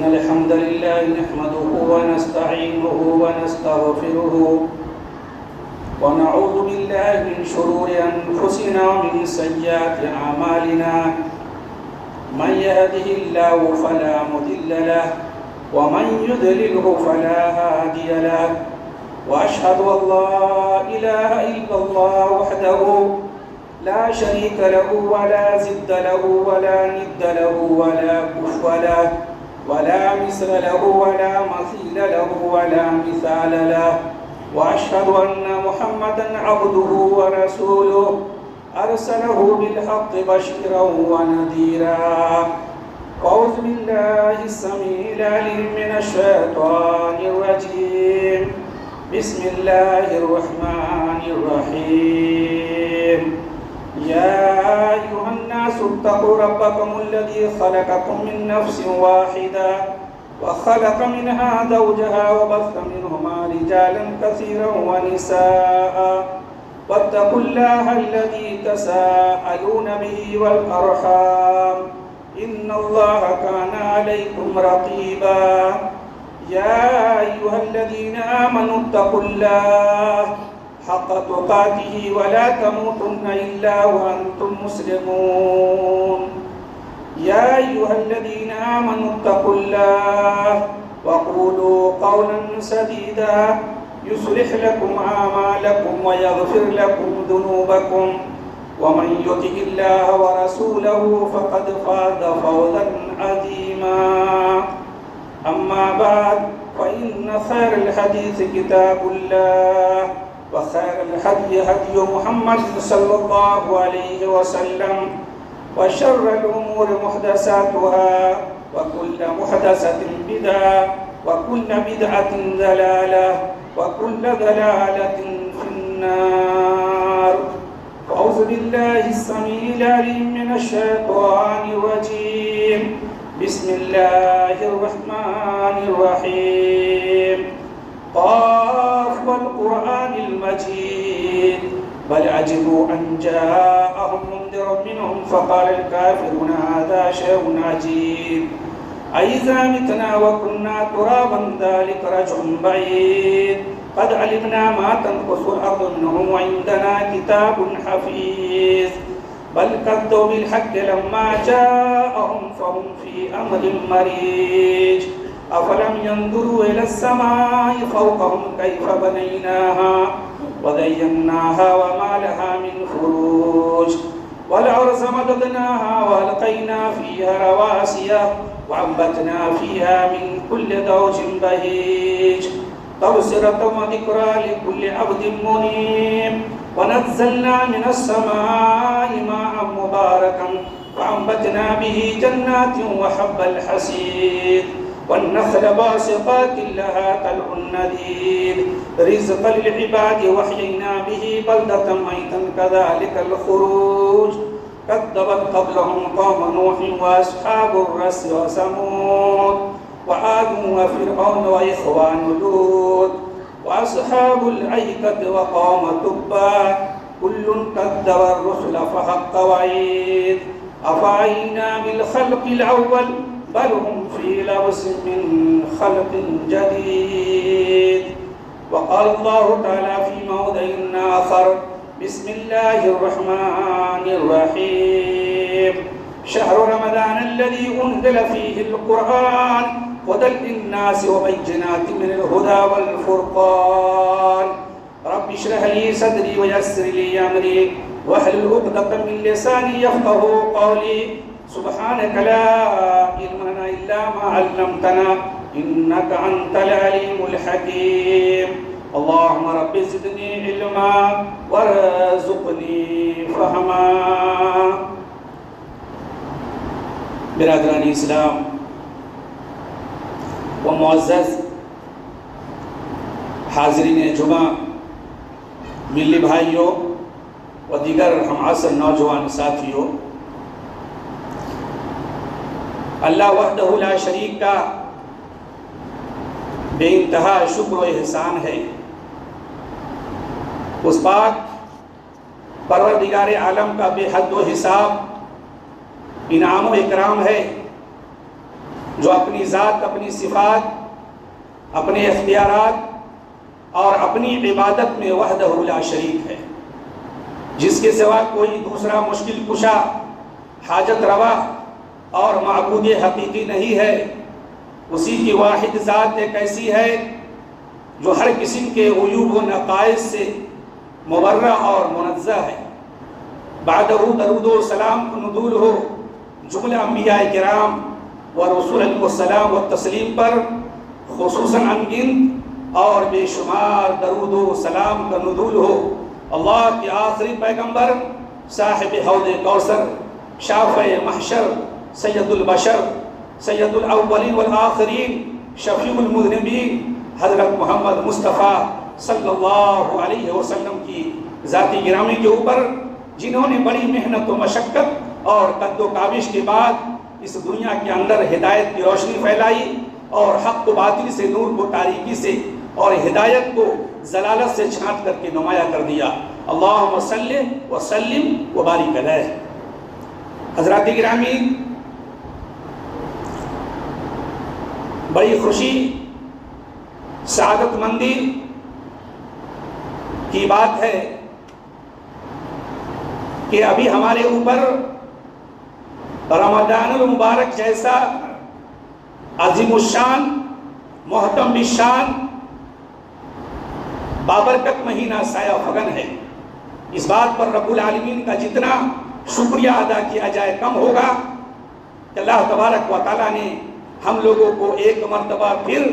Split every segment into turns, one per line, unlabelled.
الحمد لله نحمده ونستعينه ونستغفره ونعوذ بالله من شرور أنفسنا ومن سيئات أعمالنا من يهده الله فلا مضل له ومن يضلله فلا هادي له وأشهد أن لا إله إلا الله وحده لا شريك له ولا ضد له ولا ند له ولا كفو له ولا مثل له ولا مثيل له ولا مثال له وأشهد أن محمدا عبده ورسوله أرسله بالحق بشيرا ونذيرا. أعوذ بالله السميع العليم من الشيطان الرجيم. بسم الله الرحمن الرحيم. يا أيها الناس اتقوا ربكم الذي خلقكم من نفس واحدة وخلق منها زوجها وبث منهما رجالا كثيرا ونساء واتقوا الله الذي تساءلون به والأرحام إن الله كان عليكم رقيبا. يا أيها الذين آمنوا اتقوا الله حق تقاته ولا تموتن إلا وأنتم مسلمون. يا أيها الذين آمنوا اتقوا الله وقولوا قولا سديدا يصلح لكم أعمالكم ويغفر لكم ذنوبكم ومن يطع الله ورسوله فقد فاز فوزا عظيما. أما بعد فإن خير الحديث كتاب الله وخير الهدي هدي محمد صلى الله عليه وسلم وشر الأمور محدثاتها وكل محدثة بدعة وكل بدعة ضلالة وكل ضلالة في النار. أعوذ بالله السميع العليم من الشيطان الرجيم. بسم الله الرحمن الرحيم. قاف والقرآن المجيد بل عجبوا أن جاءهم منذر منهم فقال الكافرون هذا شيء عجيب أإذا متنا وكنا ترابا ذلك رجع بعيد قد علمنا ما تنقص الأرض منهم وعندنا كتاب حفيظ بل كذبوا بالحق لما جاءهم فهم في أمر مريج أفلم ينظروا إلى السماء فوقهم كيف بنيناها وزيناها وما لها من فروج والأرض مددناها وألقينا فيها رواسي وأنبتنا فيها من كل زوج بهيج تبصرة وذكرى لكل عبد منيب ونزلنا من السماء ماء مباركا وأنبتنا به جنات وحب الحصيد والنخل باسقات لها طلع نضيد رزقا للعباد وحيينا به بلدة ميتا كذلك الخروج كذبت قبلهم قوم نوح وأصحاب الرس وثمود وعاد وفرعون وإخوان لوط وأصحاب الأيكة وقوم تبع كل كذب الرسل فحق وعيد أفعينا بالخلق الأول بل هم في لبس من خلق جديد. وقال الله تعالى في موضع آخر بسم الله الرحمن الرحيم. شهر رمضان الذي أنزل فيه القرآن هدى للناس وبينات من الهدى والفرقان. رب اشرح لي صدري ويسر لي أمري واحلل عقدة من لساني يفقهوا قولي. سبحانك لا علم لنا إلا ما علمتنا إنك أنت العليم الحكيم. اللهم رب زدني علما وارزقني فهما. برادران اسلام و معزز حاضرین جمعہ، ملی بھائیوں و دیگر ہم عصر نوجوان ساتھیوں، اللہ وحدہ لا شریک کا بے انتہا شکر و احسان ہے. اس پاک پروردگار عالم کا بے حد و حساب انعام و اکرام ہے جو اپنی ذات، اپنی صفات، اپنے اختیارات اور اپنی عبادت میں وحدہ لا شریک ہے، جس کے سوا کوئی دوسرا مشکل کشا، حاجت روا اور معبود حقیقی نہیں ہے۔ اسی کی واحد ذات ایک ایسی ہے جو ہر قسم کے عیوب و نقائص سے مبرہ اور منزہ ہے۔ بعدہ درود و سلام کو نزول ہو جملہ انبیاء کرام و رسول علیہ السلام و تسلیم پر، خصوصاً انگنت اور بے شمار درود و سلام کا نزول ہو اللہ کے آخری پیغمبر، صاحب حوض کوثر، شافع محشر، سید البشر، سید الاولین والآخرین، شفیع المذنبین، حضرت محمد مصطفیٰ صلی اللہ علیہ وسلم کی ذاتی گرامی کے اوپر، جنہوں نے بڑی محنت و مشقت اور قد و کاوش کے بعد اس دنیا کے اندر ہدایت کی روشنی پھیلائی اور حق و باطل سے، نور کو تاریکی سے اور ہدایت کو ضلالت سے چھانٹ کر کے نمایاں کر دیا۔ اللہم صلی وسلم وبارک علیہ۔ حضرات گرامی، بڑی خوشی، سعادت مندی کی بات ہے کہ ابھی ہمارے اوپر رمضان المبارک جیسا عظیم الشان، محتم بالشان، بابرکت مہینہ سایہ فگن ہے۔ اس بات پر رب العالمین کا جتنا شکریہ ادا کیا جائے کم ہوگا کہ اللہ تبارک و تعالیٰ نے ہم لوگوں کو ایک مرتبہ پھر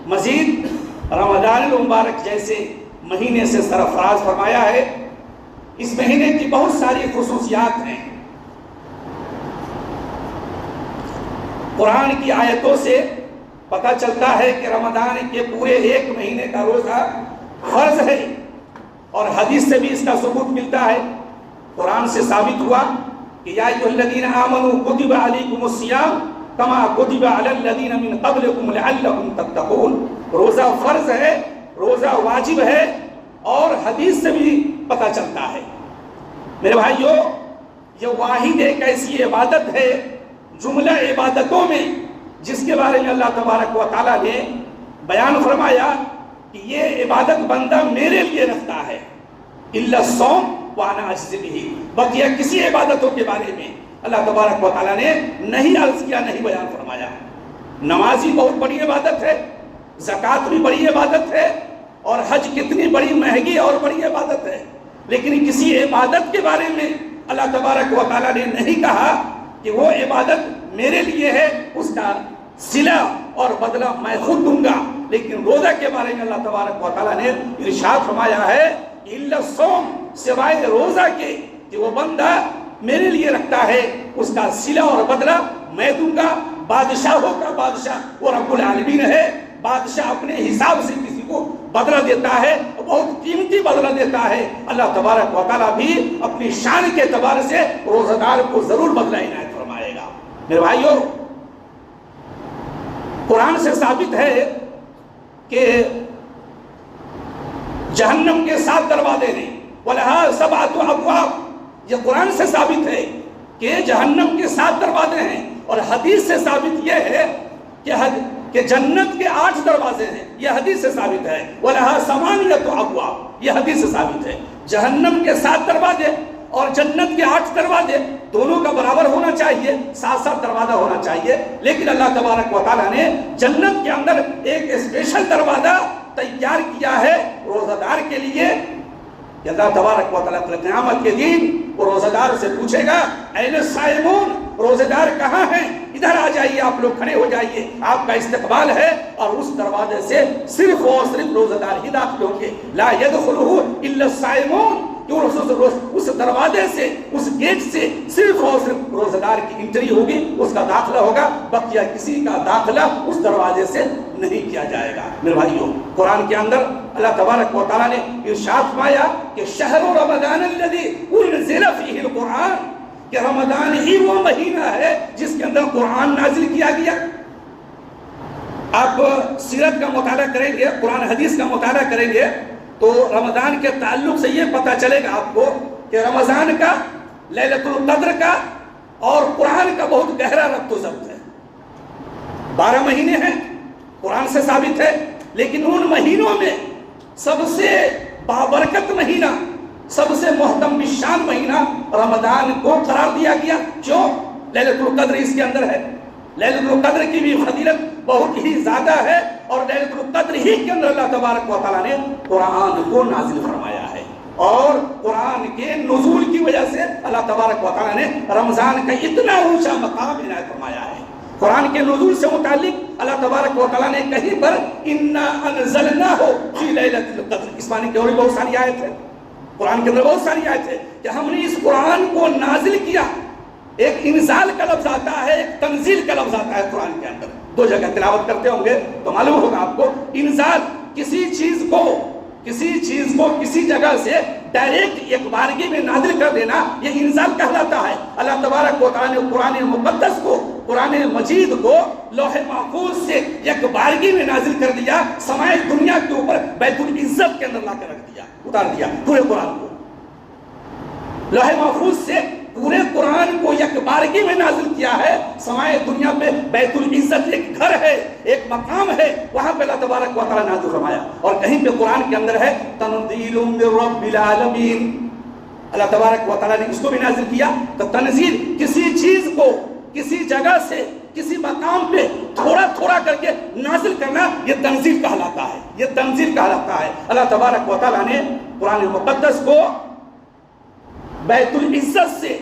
مزید رمضان المبارک جیسے مہینے سے سرفراز فرمایا ہے۔ اس مہینے کی بہت ساری خصوصیات ہیں۔ قرآن کی آیتوں سے پتہ چلتا ہے کہ رمضان کے پورے ایک مہینے کا روزہ فرض ہے، اور حدیث سے بھی اس کا ثبوت ملتا ہے۔ قرآن سے ثابت ہوا کہ یا ایھا الذین آمنوا کتب علیکم الصیام کما کتب علی الذین من قبلکم لعلکم تتقون۔ روزہ فرض ہے، روزہ واجب ہے، اور حدیث سے بھی پتہ چلتا ہے۔ میرے بھائیوں، یہ واحد ایک ایسی عبادت ہے جملہ عبادتوں میں جس کے بارے میں اللہ تبارک و تعالیٰ نے بیان فرمایا کہ یہ عبادت بندہ میرے لیے رکھتا ہے، الا الصوم وانا اجزی بہ۔ بقیہ کسی عبادتوں کے بارے میں اللہ تبارک و تعالیٰ نے نہیں عرض کیا، نہیں بیان فرمایا۔ نمازی بہت بڑی عبادت ہے، زکوٰۃ بھی بڑی عبادت ہے، اور حج کتنی بڑی مہنگی اور بڑی عبادت ہے، لیکن کسی عبادت کے بارے میں اللہ تبارک و تعالیٰ نے نہیں کہا کہ وہ عبادت میرے لیے ہے، اس کا صلہ اور بدلہ میں خود دوں گا۔ لیکن روزہ کے بارے میں اللہ تبارک و تعالیٰ نے ارشاد فرمایا ہے الا الصوم، سوائے روزہ کے کہ وہ بندہ میرے لیے رکھتا ہے، اس کا صلہ اور بدلہ میں دوں گا۔ بادشاہوں کا بادشاہ وہ رب العالمین ہے۔ بادشاہ اپنے حساب سے کسی کو بدلہ دیتا ہے، بہت قیمتی بدلہ دیتا ہے۔ اللہ تبارک و تعالیٰ بھی اپنی شان کے اعتبار سے روزہ دار کو ضرور بدلہ عنایت فرمائے گا۔ میرے بھائیوں، قرآن سے ثابت ہے کہ جہنم کے 7 دروازے ہیں، وَلَهَا 7 أَبْوَابٍ۔ یہ قرآن سے ثابت ہے کہ جہنم کے 7 دروازے ہیں، اور حدیث سے ثابت یہ ہے کہ جنت کے 8 دروازے ہیں، یہ حدیث سے ثابت ہے۔ وَلَهَا 8 أَبْوَابٍ، یہ حدیث سے ثابت ہے۔ جہنم کے 7 دروازے اور جنت کے 8 دروازے دونوں کا برابر ہونا چاہیے، 7 دروازہ ہونا چاہیے، لیکن اللہ تبارک و تعالیٰ نے جنت کے اندر ایک اسپیشل دروازہ تیار کیا ہے روزہ دار کے لیے کہ اللہ تبارک و تعالیٰ قیامت کے دن وہ روزہ دار سے پوچھے گا این الصائمون، روزہ دار کہاں ہیں؟ ادھر آ جائیے، آپ لوگ کھڑے ہو جائیے، آپ کا استقبال ہے۔ اور اس دروازے سے صرف اور صرف روزہ دار ہی داخل ہوں گے، لا يدخلہ الا الصائمون۔ اس دروازے سے، اس گیٹ سے صرف اور صرف روزہ دار کی انٹری ہوگی، اس کا داخلہ ہوگا، بقیہ کسی کا داخلہ اس دروازے سے نہیں کیا جائے گا۔ میرے بھائیوں، قرآن کے اندر اللہ تبارک و تعالیٰ نے ارشاد فرمایا کہ شہر رمضان الذی انزل فیہ القرآن، کہ رمضان ہی وہ مہینہ ہے جس کے اندر قرآن نازل کیا گیا۔ آپ سیرت کا مطالعہ کریں گے، قرآن حدیث کا مطالعہ کریں گے تو رمضان کے تعلق سے یہ پتہ چلے گا آپ کو کہ رمضان کا، لیلۃ القدر کا اور قرآن کا بہت گہرا ربط و ضبط ہے۔ 12 مہینے ہیں، قرآن سے ثابت ہے، لیکن ان مہینوں میں سب سے بابرکت مہینہ، سب سے محترم بالشان مہینہ رمضان کو قرار دیا گیا۔ کیوں؟ لیلۃ القدر اس کے اندر ہے۔ لیلۃ القدر کی بھی فضیلت بہت ہی زیادہ ہے، اور لیلۃ القدر ہی کے اندر اللہ تبارک و تعالیٰ نے قرآن کو نازل فرمایا ہے، اور قرآن کے نزول کی وجہ سے اللہ تبارک و تعالیٰ نے رمضان کا اتنا اونچا مقام عنایت فرمایا ہے۔ قرآن کے نزول سے متعلق اللہ تبارک و تعالیٰ نے کہیں پر اِنَّا أَنزَلْنَاهُ فِي لَيْلَةِ الْقَدْرِ، اس معنی کی اور بھی بہت ساری آیت ہے، قرآن کے اندر بہت ساری آیت ہے کہ ہم نے اس قرآن کو نازل کیا۔ ایک انزال کا لفظ آتا ہے، ایک تنزیل کا لفظ آتا ہے قرآن کے اندر، دو جگہ تلاوت کرتے ہوں گے تو معلوم ہوگا آپ کو۔ انزال کسی چیز کو کسی جگہ سے ڈائریکٹ ایک بارگی میں نازل کر دینا، یہ انزال کہلاتا ہے۔ اللہ تبارک و تعالیٰ نے قرآن مقدس کو، قرآن مجید کو لوح محفوظ سے ایک بارگی میں نازل کر دیا، سمائے دنیا کے اوپر بیت العزت کے اندر لا کے رکھ دیا، اتار دیا پورے قرآن کو۔ لوح محفوظ سے پورے قرآن کو یک بارگی میں نازل کیا ہے، سمائے دنیا پہ بیت العزت ایک گھر ہے، ایک مقام ہے، وہاں پہ اللہ تبارک و تعالیٰ نازل فرمایا۔ اور کہیں پہ قرآن کے اندر ہے تنزیل من رب العالمین، اللہ تبارک و تعالیٰ نے اس کو بھی نازل کیا۔ تو تنزیل کسی چیز کو کسی جگہ سے کسی مقام پہ تھوڑا تھوڑا کر کے نازل کرنا، یہ تنزیل کہلاتا ہے، یہ تنزیل کہلاتا ہے۔ اللہ تبارک و تعالیٰ نے قرآن مقدس کو بیت العزت سے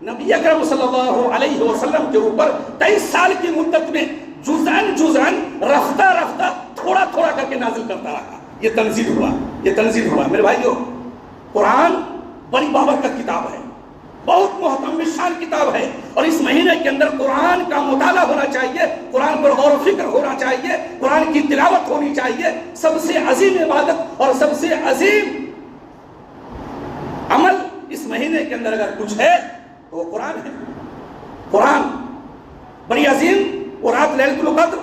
نبی اکرم صلی اللہ علیہ وسلم کے اوپر 23 سال کی مدت میں جز'اً رفتہ رفتہ تھوڑا تھوڑا کر کے نازل کرتا رہا۔ یہ تنزیل ہوا، یہ تنزیل ہوا۔ میرے بھائیو، قرآن بڑی بابرکت کتاب ہے، بہت محترم شان کتاب ہے، اور اس مہینے کے اندر قرآن کا مطالعہ ہونا چاہیے، قرآن پر غور و فکر ہونا چاہیے، قرآن کی تلاوت ہونی چاہیے۔ سب سے عظیم عبادت اور سب سے عظیم عمل اس مہینے کے اندر اگر کچھ ہے تو وہ قرآن ہے۔ قرآن بڑی عظیم، وہ رات لیلۃ القدر،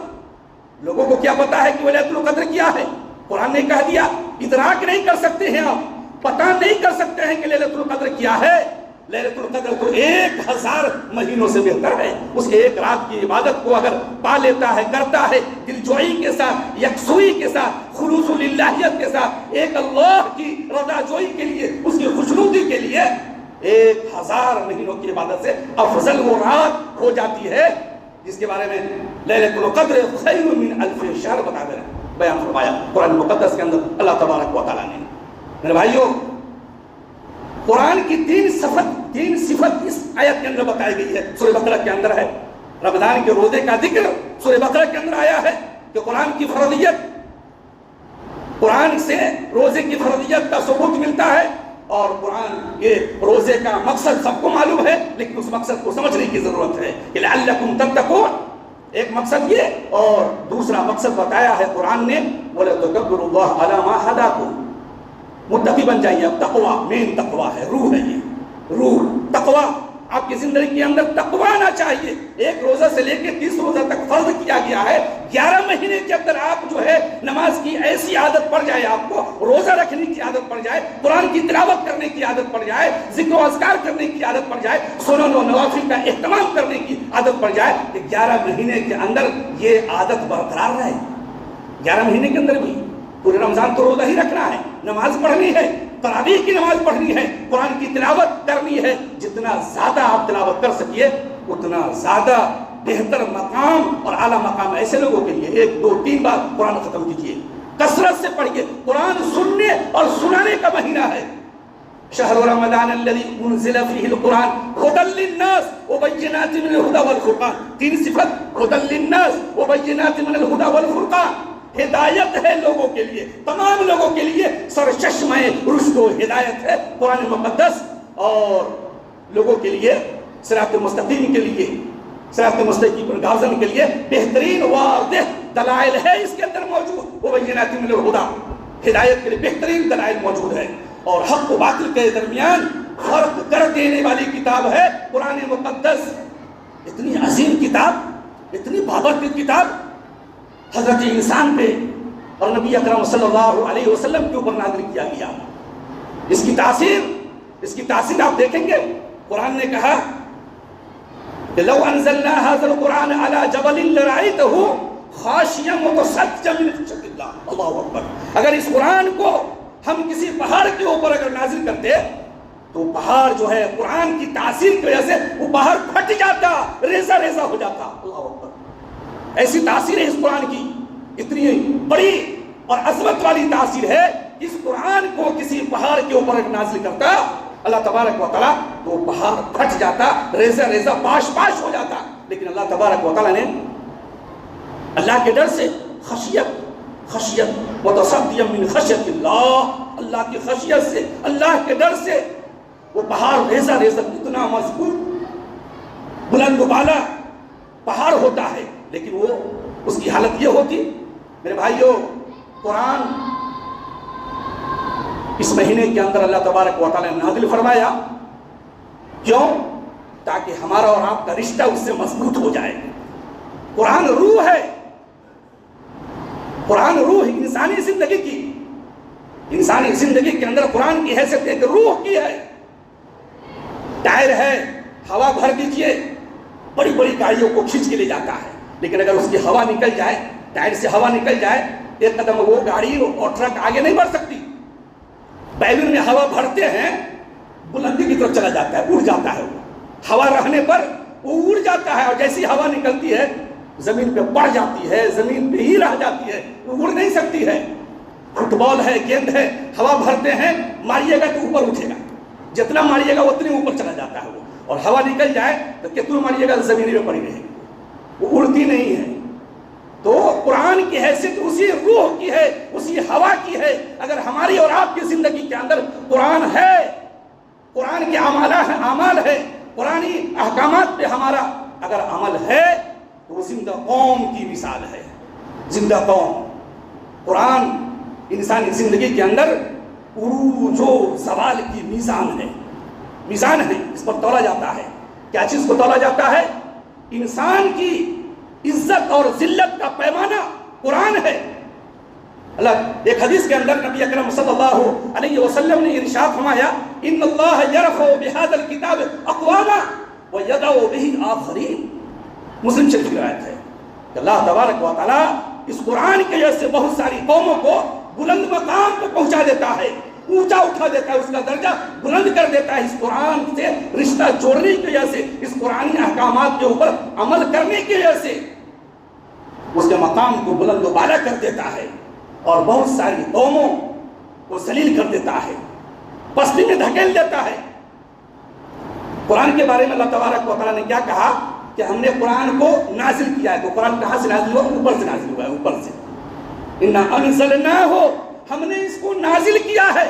لوگوں کو کیا پتا ہے کہ وہ لیلۃ القدر کیا ہے؟ قرآن نے کہہ دیا، ادراک نہیں کر سکتے ہیں آپ، پتہ نہیں کر سکتے ہیں کہ لیلۃ القدر کیا ہے۔ لیلۃ القدر تو 1000 مہینوں سے بہتر ہے۔ اس ایک رات کی عبادت کو اگر پا لیتا ہے، کرتا ہے دلجوئی کے ساتھ، یکسوئی کے ساتھ، خلوص للہیت کے ساتھ، ایک اللہ کی رضا جوئی کے لیے، اس کی خوشنودی کے لیے 1000 مہینوں کی عبادت سے افضل وہ رات ہو جاتی ہے، جس کے بارے میں لیلۃ القدر خیر من الف شہر بیان فرمایا قرآن مقدس کے اندر اللہ تبارک و تعالیٰ نے۔ میرے بھائیوں، قرآن کی تین صفت اس آیت کے اندر بتائی گئی ہے، سورہ بقرہ کے اندر ہے۔ رمضان کے روزے کا ذکر سورہ بقرہ کے اندر آیا ہے کہ قرآن کی فرضیت، قرآن سے روزے کی فرضیت کا ثبوت ملتا ہے، اور قرآن کے روزے کا مقصد سب کو معلوم ہے، لیکن اس مقصد کو سمجھنے کی ضرورت ہے کہ لعلکم تتقون، ایک مقصد یہ، اور دوسرا مقصد بتایا ہے قرآن نے وَلَتُكَبِّرُوا اللَّهَ عَلَى مَا هَدَاكُمْ، متقی بن جائیے۔ اب تقویٰ مین تقویٰ ہے، روح ہے، یہ روح تقویٰ آپ کی زندگی کے اندر تقویٰ آنا چاہیے۔ ایک روزہ سے لے کے 30 روزہ تک فرض کیا گیا ہے، 11 مہینے کے اندر آپ جو ہے نماز کی ایسی عادت پڑ جائے، آپ کو روزہ رکھنے کی عادت پڑ جائے، قرآن کی تلاوت کرنے کی عادت پڑ جائے، ذکر و اذکار کرنے کی عادت پڑ جائے، سنن و نوافل کا اہتمام کرنے کی عادت پڑ جائے، کہ 11 مہینے کے اندر یہ عادت برقرار رہے۔ 11 مہینے کے اندر بھی پورے رمضان تو روزہ ہی رکھنا ہے، نماز پڑھنی ہے، تراویح کی نماز پڑھنی ہے، قرآن کی تلاوت کرنی ہے۔ جتنا زیادہ آپ تلاوت کر سکیے اتنا زیادہ بہتر مقام اور اعلیٰ مقام ایسے لوگوں کے لیے۔ 1 2 3 بار قرآن ختم کیجیے، کثرت سے پڑھیے۔ قرآن سننے اور سنانے کا مہینہ ہے۔ شہر رمضان الذی انزل فیہ القرآن ھدی للناس وبینات من الھدی والفرقان، 3 صفت، ھدی للناس وبینات من الھدی والفرقان، ہدایت ہے لوگوں کے لیے، تمام لوگوں کے لیے سرچشمہ رشد و ہدایت ہے قرآن مقدس، اور لوگوں کے لیے صراط مستقیم کے لیے، صراط مستقیم پر گامزن کے لیے بہترین واضح دلائل ہے اس کے اندر موجود۔ وبینات من الھدی، ہدایت کے لیے بہترین دلائل موجود ہے، اور حق و باطل کے درمیان فرق کر دینے والی کتاب ہے قرآن مقدس۔ اتنی عظیم کتاب، اتنی بابرکت کتاب حضرت انسان پہ اور نبی اکرم صلی اللہ علیہ وسلم کے اوپر نازل کیا گیا۔ اس کی تاثیر آپ دیکھیں گے۔ قرآن نے کہا کہ لو انزلنا هذا القرآن على جبل لرأيته خاشعا متصدعا من خشیۃ اللہ. اللہ اکبر. اگر اس قرآن کو ہم کسی پہاڑ کے اوپر اگر نازل کرتے تو پہاڑ جو ہے قرآن کی تاثیر کی وجہ سے وہ پہاڑ پھٹ جاتا, ریزہ ریزہ ہو جاتا. اللہ اکبر. ایسی تاثیر ہے اس قرآن کی, اتنی بڑی اور عظمت والی تاثیر ہے. اس قرآن کو کسی پہاڑ کے اوپر نازل کرتا اللہ تبارک و تعالیٰ تو پہاڑ پھٹ جاتا, ریزہ ریزہ پاش پاش ہو جاتا. لیکن اللہ تبارک و تعالیٰ نے اللہ کے ڈر سے خشیت متصدعا من خشیۃ اللہ, اللہ کی خشیت سے, اللہ کے ڈر سے وہ پہاڑ ریزہ ریزہ اتنا مضبوط بلند و بالا پہاڑ ہوتا ہے. لیکن وہ اس کی حالت یہ ہوتی میرے بھائیوں, قرآن اس مہینے کے اندر اللہ تبارک و تعالیٰ نے نازل فرمایا. کیوں؟ تاکہ ہمارا اور آپ کا رشتہ اس سے مضبوط ہو جائے. قرآن روح ہے, قرآن روح انسانی زندگی کی, انسانی زندگی کے اندر قرآن کی حیثیت ایک روح کی ہے. ٹائر ہے, ہوا بھر دیجئے, بڑی بڑی گاڑیوں کو کھینچ کے لے جاتا ہے. لیکن اگر اس کی ہوا نکل جائے, ٹائر سے ہوا نکل جائے, ایک قدم وہ گاڑی اور ٹرک آگے نہیں بڑھ سکتی. بیلون میں ہوا بھرتے ہیں, بلندی کی طرف چلا جاتا ہے, اڑ جاتا ہے. ہوا رہنے پر وہ اڑ جاتا ہے, اور جیسی ہوا نکلتی ہے زمین پہ پڑ جاتی ہے, زمین پہ ہی رہ جاتی ہے, وہ اڑ نہیں سکتی ہے. فٹ بال ہے, گیند ہے, ہوا بھرتے ہیں, ماریے گا تو اوپر اٹھے گا, جتنا ماریے گا اتنے اوپر چلا جاتا ہے وہ. اور ہوا نکل جائے تو کتنا ماریے گا زمین پہ پڑی رہے گی, وہ اڑتی نہیں ہے. تو قرآن کی حیثیت اسی روح کی ہے, اسی ہوا کی ہے. اگر ہماری اور آپ کی زندگی کے اندر قرآن ہے, قرآن کے اعمال ہے, قرآنی احکامات پہ ہمارا اگر عمل ہے تو وہ زندہ قوم کی مثال ہے. زندہ قوم. قرآن انسانی زندگی کے اندر عروج و زوال کی میزان ہے, میزان ہے. اس پر تولا جاتا ہے. کیا چیز کو تولا جاتا ہے؟ انسان کی عزت اور ذلت کا پیمانہ قرآن ہے. اللہ ایک حدیث کے اندر نبی اکرم صلی اللہ علیہ وسلم نے ارشاد فرمایا, ان اللہ یرفع بہذا الکتاب اقواما ویضع بہ آخرین. مسلم شریف کی روایت ہے کہ اللہ تبارک و تعالیٰ اس قرآن کی وجہ سے بہت ساری قوموں کو بلند مقام پہ پہنچا دیتا ہے, اونچا اٹھا دیتا ہے, اس کا درجہ بلند کر دیتا ہے. اس قرآن سے رشتہ جوڑنے کی وجہ سے, اس قرآنی احکامات کے اوپر عمل کرنے کی وجہ سے اس کے مقام کو بلند و بالا کر دیتا ہے, اور بہت ساری قوموں کو ذلیل کر دیتا ہے, پستی میں دھکیل دیتا ہے. قرآن کے بارے میں اللہ تبارک و تعالیٰ نے کیا کہا کہ ہم نے قرآن کو نازل کیا ہے. تو قرآن کہاں سے نازل ہوا؟ اوپر سے نازل ہوا ہے, اوپر سے. اِنَّا أَنزَلْنَاهُ, ہم نے اس کو نازل کیا ہے.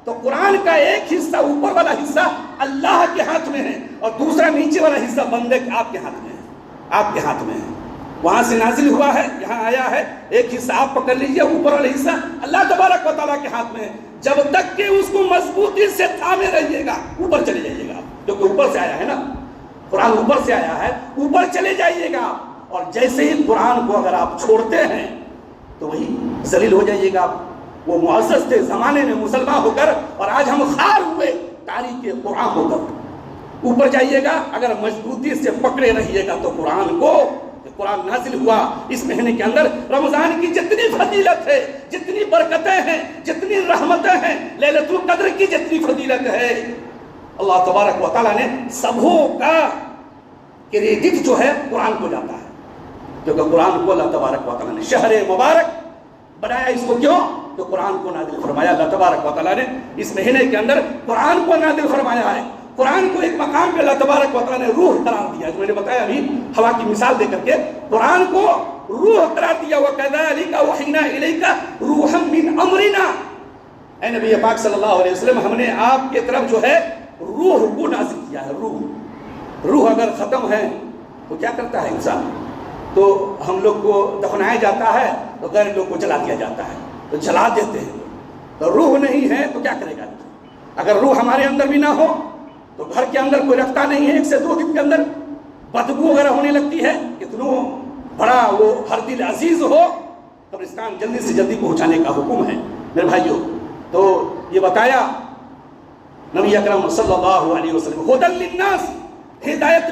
تو قرآن کا ایک حصہ, اوپر والا حصہ اللہ کے ہاتھ میں ہے, اور دوسرا نیچے والا حصہ بندے آپ کے ہاتھ میں ہے, آپ کے ہاتھ میں ہے. وہاں سے نازل ہوا ہے, یہاں آیا ہے, ایک حصہ آپ پکڑ لیجئے, اوپر والا حصہ اللہ تبارک و تعالیٰ کے ہاتھ میں ہے. جب تک کہ اس کو مضبوطی سے تھامے رہیے گا, اوپر چلے جائیے گا, کیونکہ اوپر سے آیا ہے نا, قرآن اوپر سے آیا ہے, اوپر چلے جائیے گا. اور جیسے ہی قرآن کو اگر آپ چھوڑتے ہیں تو وہی ذلیل ہو جائیے گا. وہ معزز تھے زمانے میں مسلمان ہو کر, اور آج ہم خار ہوئے تاریخ قرآن ہو کر. اوپر جائیے گا, اگر مضبوطی سے پکڑے رہیے گا تو قرآن کو. قرآن نازل ہوا اس مہینے کے اندر, رمضان کی جتنی فضیلت ہے, جتنی برکتیں ہیں, جتنی رحمتیں ہیں, لیلۃ القدر کی جتنی فضیلت ہے, اللہ تبارک و تعالیٰ نے سبوں کا کریڈٹ جو ہے قرآن کو جاتا ہے. کیونکہ قرآن کو اللہ تبارک و تعالیٰ نے شہر مبارک بنایا. اس کو کیوں؟ تو قرآن کو نازل فرمایا. اللہ تبارک و تعالیٰ نے اس مہینے کے اندر قرآن کو نازل فرمایا ہے. قرآن کو ایک مقام پہ اللہ تبارک و تعالیٰ نے روح قرار دیا. جو میں نے بتایا ابھی ہوا کی مثال دے کر کے, قرآن کو روح قرار دیا. وَكَذَلِكَ أَوْحَيْنَا إِلَيْكَ رُوحًا مِّنْ أَمْرِنَا. اے نبی پاک صلی اللہ علیہ وسلم, ہم نے آپ کی طرف جو ہے روح کو نازل کیا ہے. روح اگر ختم ہے تو کیا کرتا ہے انسان؟ تو ہم لوگ کو دفنایا جاتا ہے, تو غیر لوگ کو جلا دیا جاتا ہے, تو جلا دیتے ہیں. تو روح نہیں ہے تو کیا کرے گا؟ اگر روح ہمارے اندر بھی نہ ہو تو گھر کے اندر کوئی رکھتا نہیں ہے, 1 سے 2 دن کے اندر بدبو وغیرہ ہونے لگتی ہے. کتنوں بڑا وہ ہر دل عزیز ہو, قبرستان جلدی سے جلدی پہنچانے کا حکم ہے میرے بھائیوں. تو یہ بتایا نبی اکرم صلی اللہ علیہ وسلم, ہدی للناس, ہدایت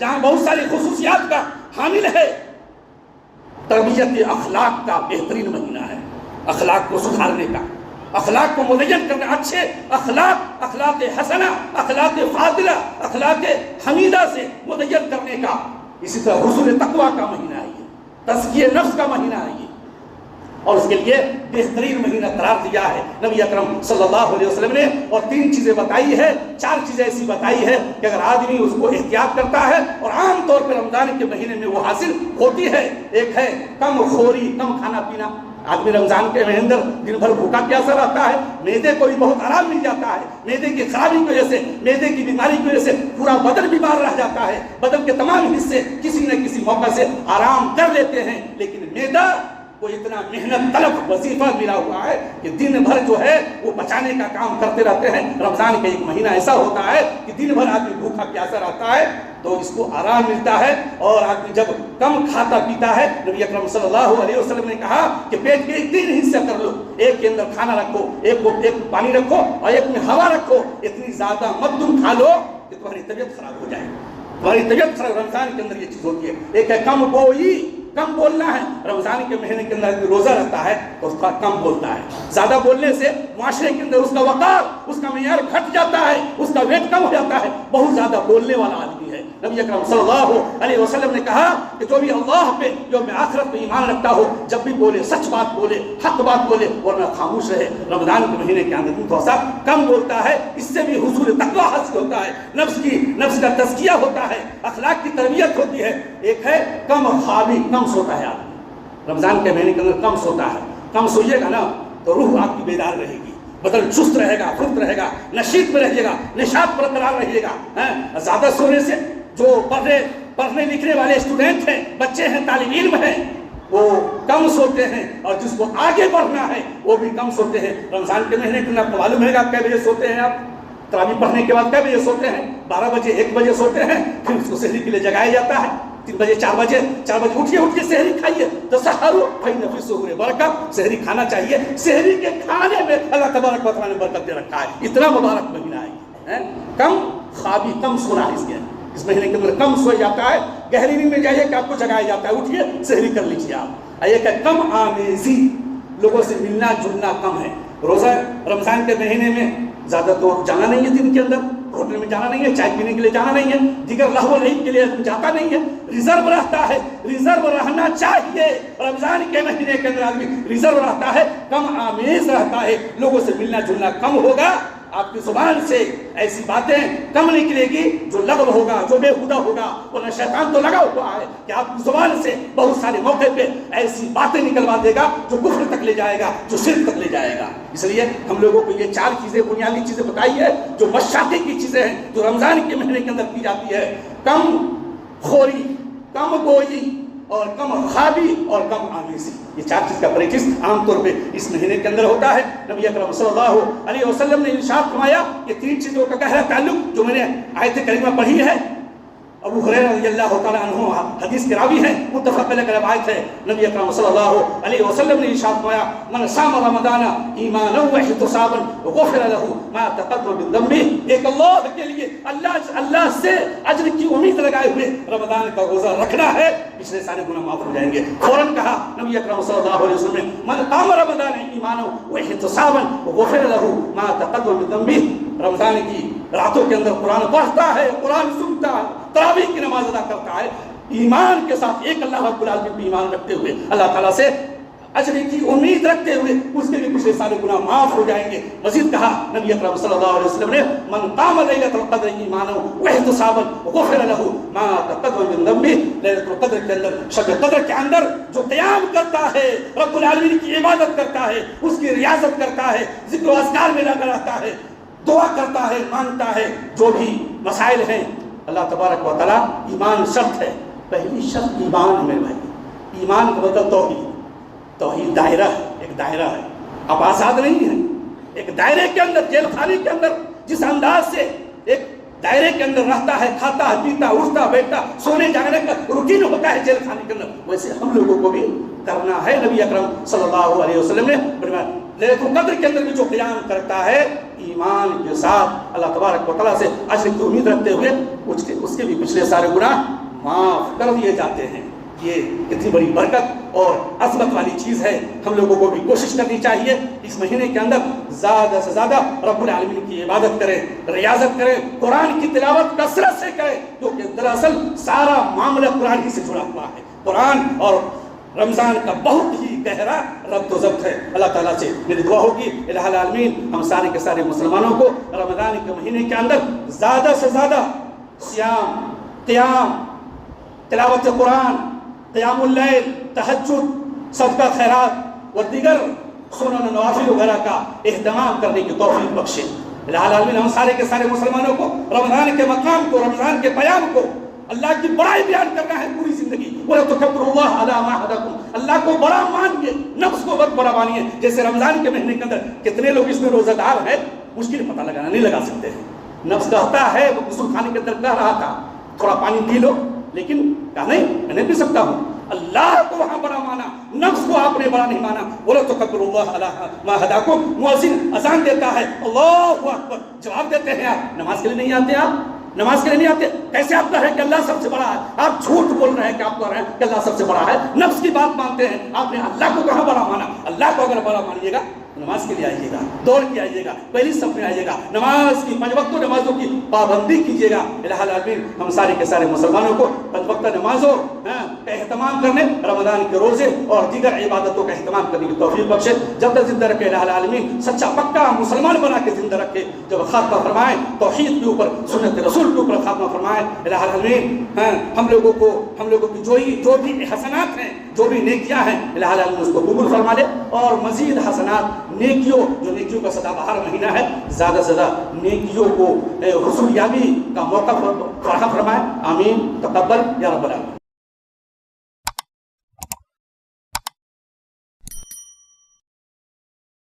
جہاں بہت ساری خصوصیات کا حامل ہے، تربیت اخلاق کا بہترین مہینہ ہے، اخلاق کو سدھارنے کا، اخلاق کو مزین کرنا، اچھے اخلاق، اخلاق حسنہ، اخلاق فاضلہ، اخلاق حمیدہ سے مزین کرنے کا۔ اسی طرح حصول تقویٰ کا مہینہ ہے یہ، تزکیہ نفس کا مہینہ ہے یہ، اور اس کے لیے بہترین مہینہ قرار دیا ہے نبی اکرم صلی اللہ علیہ وسلم نے۔ اور 3 چیزیں بتائی ہے، 4 چیزیں ایسی بتائی ہے کہ اگر آدمی اس کو احتیاط کرتا ہے، اور عام طور پر رمضان کے مہینے میں وہ حاصل ہوتی ہے، ایک ہے کم خوری، کم کھانا پینا۔ آدمی رمضان کے مہینے اندر دن بھر بھوکا پیاسا رہتا ہے، معدے کو بھی بہت آرام مل جاتا ہے، معدے کی خرابی کی وجہ سے، معدے کی بیماری کی وجہ سے پورا بدن بیمار رہ جاتا ہے، بدن کے تمام حصے کسی نہ کسی موقع سے آرام کر لیتے ہیں، لیکن معدہ وہ اتنا محنت طلب وظیفہ ملا ہوا ہے کہ دن بھر جو ہے وہ بچانے کا کام کرتے رہتے ہیں۔ رمضان کا ایک مہینہ ایسا ہوتا ہے کہ دن بھر آدمی بھوکا پیاسا رہتا ہے تو اس کو آرام ملتا ہے، اور آدمی جب کم کھاتا پیتا ہے، نبی اکرم صلی اللہ علیہ وسلم نے کہا کہ پیٹ کے 3 حصے کر لو، ایک کے اندر کھانا رکھو، ایک پانی رکھو، اور ایک میں ہوا رکھو، اتنی زیادہ مت تم کھا لو کہ تمہاری طبیعت خراب ہو جائے، تمہاری طبیعت خراب۔ رمضان کے اندر یہ چیز ہوتی ہے۔ ایک ہے کم گوئی، کم بولنا ہے۔ رمضان کے مہینے کے اندر روزہ رکھتا ہے تو اس کا کم بولتا ہے، زیادہ بولنے سے معاشرے کے اندر اس کا وقار، اس کا معیار گھٹ جاتا ہے، اس کا ویٹ کم ہو جاتا ہے، بہت زیادہ بولنے والا آدمی ہے۔ نبی اکرم صلی اللہ علیہ وسلم نے کہا کہ جو بھی اللہ پہ، یوم آخرت پہ ایمان رکھتا ہو، جب بھی بولے سچ بات بولے، حق بات بولے، ورنہ خاموش رہے۔ رمضان کے مہینے کے اندر تھوڑا سا کم بولتا ہے، اس سے بھی حصول تقویٰ حاصل ہوتا ہے، نفس کا تزکیہ ہوتا ہے، اخلاق کی تربیت ہوتی ہے۔ ایک ہے کم خوابی، کم سوتا ہے آدمی، رمضان کے مہینے کے اندر کم سوتا ہے۔ کم سوئیے گا نا تو روح آپ کی بیدار رہے گی، بدن چست رہے گا، پھرت رہے گا، نشیط میں رہیے گا، نشاط برقرار رہیے گا۔ زیادہ سونے سے جو پڑھنے لکھنے والے اسٹوڈنٹ ہیں، بچے ہیں، طالب علم ہیں، وہ کم سوتے ہیں، اور جس کو آگے بڑھنا ہے وہ بھی کم سوتے ہیں۔ رمضان کے مہینے کے اندر آپ کو معلوم ہے آپ کئے بجے سوتے ہیں، آپ تراویح پڑھنے کے بعد کئے بجے سوتے ہیں؟ 12 بجے 1 بجے سوتے ہیں، پھر اس کو سحری کے لیے جگایا جاتا ہے 3 بجے 4 بجے اٹھیے سحری کھائیے، تسحروا فإن فی السحور برکۃ، سحری کھانا چاہیے۔ سحری کے کھانے میں اللہ تبارک و تعالیٰ نے برکت دے رکھا ہے، اتنا مبارک مہینہ ہے۔ کم خوابی، کم سونا اس مہینے کے اندر کم سویا جاتا ہے۔ گہری نیند میں جائیے کہ آپ کو جگایا جاتا ہے، اٹھیے سحری کر لیجیے آپ۔ ایک ہے کم آمیزی، لوگوں سے ملنا جلنا کم ہے۔ روزہ رمضان کے مہینے میں زیادہ تو جانا نہیں ہے، دن کے اندر ہوٹل میں جانا نہیں ہے، چائے پینے کے لیے جانا نہیں ہے، دیگر لہو و لعب کے لیے جاتا نہیں ہے، ریزرو رہتا ہے، ریزرو رہنا چاہیے۔ رمضان کے مہینے کے اندر آدمی ریزرو رہتا ہے، کم آمیز رہتا ہے، لوگوں سے ملنا جلنا کم ہوگا، آپ کی زبان سے ایسی باتیں کم نکلے گی جو لغو ہوگا، جو بےہودہ ہوگا، ورنہ شیطان تو لگا ہوا ہے کہ آپ کی زبان سے بہت سارے موقع پہ ایسی باتیں نکلوا دے گا جو کفر تک لے جائے گا، جو شرک تک لے جائے گا۔ اس لیے ہم لوگوں کو یہ 4 چیزیں، بنیادی چیزیں بتائی ہے جو مشاقے کی چیزیں ہیں، جو رمضان کے مہینے کے اندر کی جاتی ہے۔ کم خوری، کم گوئی، اور کم خوابی، اور کم آمیزی، یہ 4 چیز کا پریکٹس عام طور پہ اس مہینے کے اندر ہوتا ہے۔ نبی اکرم صلی اللہ علیہ وسلم نے ارشاد فرمایا کہ 3 چیزوں کا گہرا تعلق، جو میں نے آیت کریمہ پڑھی ہے، ابو ہریرہ رضی اللہ تعالیٰ عنہ حدیث کے راوی ہیں، متفق علیہ روایت ہے، نبی اکرم صلی اللہ علیہ وسلم نے ارشاد فرمایا من صام رمضان ایمانا واحتسابا غفر له ما تقدم من ذنبه۔ ایک اللہ کے لیے اللہ سے اجر کی امید لگائے ہوئے رمضان کا روزہ رکھنا ہے، پچھلے سارے گناہ معاف ہو جائیں گے۔ فوراً کہا نبی اکرم صلی اللہ علیہ وسلم نے من قام رمضان ایمانا واحتسابا غفر له ما تقدم من ذنبه۔ رمضان کی راتوں کے اندر قرآن پڑھتا ہے، قرآن سنتا ہے، تراویح کی نماز ادا کرتا ہے، ایمان کے ساتھ ایک اللہ رب العالمین پہ ایمان رکھتے ہوئے، اللہ تعالیٰ سے اجر کی امید رکھتے ہوئے، اس کے بھی پچھلے سارے گناہ معاف ہو جائیں گے۔ مزید کہا نبی اکرم صلی اللہ علیہ وسلم نے من قام لیلۃ القدر ایمانا واحتسابا غفر له ما تقدم من ذنبه۔ لیلۃ القدر کے اندر، شب قدر کے اندر جو قیام کرتا ہے، رب العالمین کی عبادت کرتا ہے، اس کی ریاضت کرتا ہے، ذکر و اذکار میں لگا رہتا ہے، دعا کرتا ہے، مانگتا ہے، جو بھی مسائل ہیں، اللہ تبارک و تعالیٰ، ایمان شرط ہے، پہلی شرط ایمان ہے میرے بھائی۔ ایمان کا مطلب توحید دائرہ ہے، ایک دائرہ ہے، آپ آزاد نہیں ہیں، ایک دائرے کے اندر، جیل خانے کے اندر جس انداز سے ایک دائرے کے اندر رہتا ہے، کھاتا ہے، پیتا، اٹھتا بیٹھتا، سونے جاگنے کا روٹین ہوتا ہے جیل خانے کے اندر، ویسے ہم لوگوں کو بھی کرنا ہے۔ نبی اکرم صلی اللہ علیہ وسلم نے لیلۃ القدر کے اندر بھی جو قیام کرتا ہے ایمان کے ساتھ اللہ تبارک و تعالیٰ سے اجر کی امید رکھتے ہوئے اس کے بھی پچھلے سارے گناہ معاف کر دیے جاتے ہیں۔ یہ کتنی بڑی برکت اور عظمت والی چیز ہے۔ ہم لوگوں کو بھی کوشش کرنی چاہیے اس مہینے کے اندر زیادہ سے زیادہ رب العالمین کی عبادت کریں، ریاضت کریں، قرآن کی تلاوت کثرت سے کریں، کیونکہ دراصل سارا معاملہ قرآن ہی سے جڑا ہوا ہے۔ قرآن اور رمضان کا بہت ہی گہرا ربط و ضبط ہے۔ اللہ تعالیٰ سے میری دعا ہوگی الہ العالمین ہم سارے کے سارے مسلمانوں کو رمضان کے مہینے کے اندر زیادہ سے زیادہ صیام، قیام، تلاوت قرآن، قیام اللیل، تہجد، صدقہ خیرات اور دیگر سنن نوافل وغیرہ کا اہتمام کرنے کی توفیق بخشے۔ الہ العالمین ہم سارے کے سارے مسلمانوں کو رمضان کے مقام کو، رمضان کے پیام کو، اللہ کی بڑائی بیان کرنا ہے پوری زندگی۔ وَلَتُكَبِّرُوا اللَّهَ عَلَىٰ مَا هَدَاكُمْ، اللہ کو بڑا مانیے، نفس کو بہت بڑا مانیے۔ جیسے رمضان کے مہینے کے اندر کتنے لوگ اس میں روزہ دار ہیں مشکل پتہ لگانا نہیں لگا سکتے ہیں۔ نفس کہتا ہے، وہ غسل خانے کے اندر کہہ رہا تھا تھوڑا پانی پی لو، لیکن کہا نہیں میں نہیں پی سکتا ہوں۔ اللہ کو وہاں بڑا مانا، نفس کو آپ نے بڑا نہیں مانا۔ وَلَتُكَبِّرُوا اللَّهَ عَلَىٰ مَا هَدَاكُمْ، مؤذن اذان دیتا ہے اللہ اکبر، جواب دیتے ہیں آپ نماز کے لیے نہیں آتے، آپ نماز کے لیے نہیں آتے، کیسے آپ کہہ رہے ہیں کہ اللہ سب سے بڑا ہے؟ آپ جھوٹ بول رہے ہیں کہ آپ کہہ رہے ہیں کہ اللہ سب سے بڑا ہے، نفس کی بات مانتے ہیں۔ آپ نے اللہ کو کہاں بڑا مانا؟ اللہ کو اگر بڑا مانیے گا نماز کے لیے آئیے گا، دوڑ کے آئیے گا، پہلی صف میں آئیے گا، نماز کی 5 وقت نمازوں کی پابندی کیجیے گا۔ الہ العالمین ہم سارے کے سارے مسلمانوں کو 5 وقت نمازوں کا اہتمام کرنے، رمضان کے روزے اور دیگر عبادتوں کا اہتمام کرنے کی توفیق بخشے۔ جب تک زندہ رکھے الہ العالمین، سچا پکا مسلمان بنا کے زندہ رکھے، جب خاتمہ فرمائے توحید کے اوپر، سنت رسول کے اوپر خاتمہ فرمائے۔ الہ العالمین ہم لوگوں کی جو بھی حسنات ہیں، جو بھی نیکیاں ہیں، الہ العالمین اس کو قبول فرما لے، اور مزید حسنات نیکیوں، جو نیکیوں کا سدا بہار مہینہ ہے، زیادہ سے زیادہ نیکیوں کو حصول یابی کا موقع فراہم فرمائے۔ آمین، تقبل یا رب العالمین۔